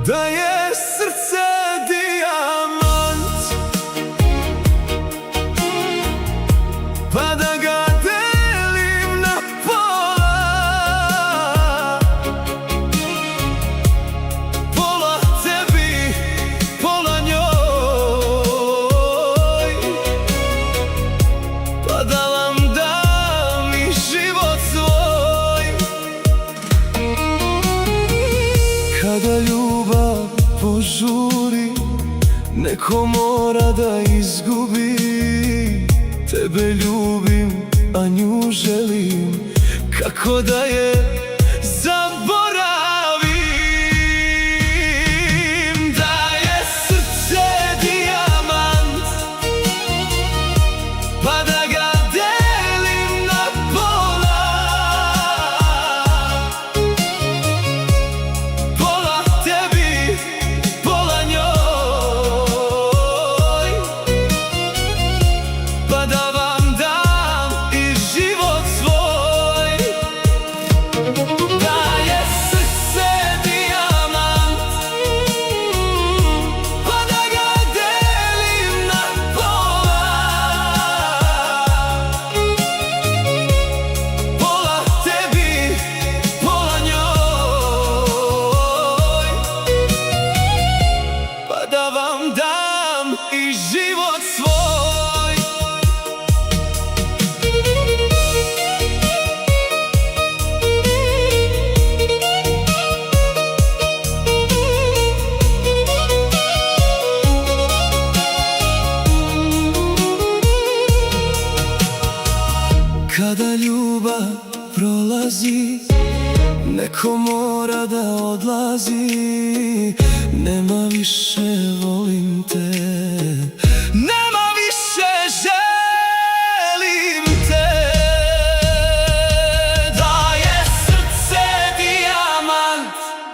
da je srce dijamant, pa da ga delim na pola. Pola tebi, pola njoj, pa da vam dam i život svoj. Kada ljubav požuri, neko mora da izgubi. Tebe ljubim, a nju želim, kako da je zaboravim. Da je srce dijamant, pa da ga delim na pola. Pola tebi, pola njoj, pa da vam dam i život svoj. Da je srce dijamant, pa da ga delim na pola. Pola tebi, pola njoj, pa da vam dam i život svoj. Kada ljubav prolazi, neko mora da odlazi. Nema više volim te,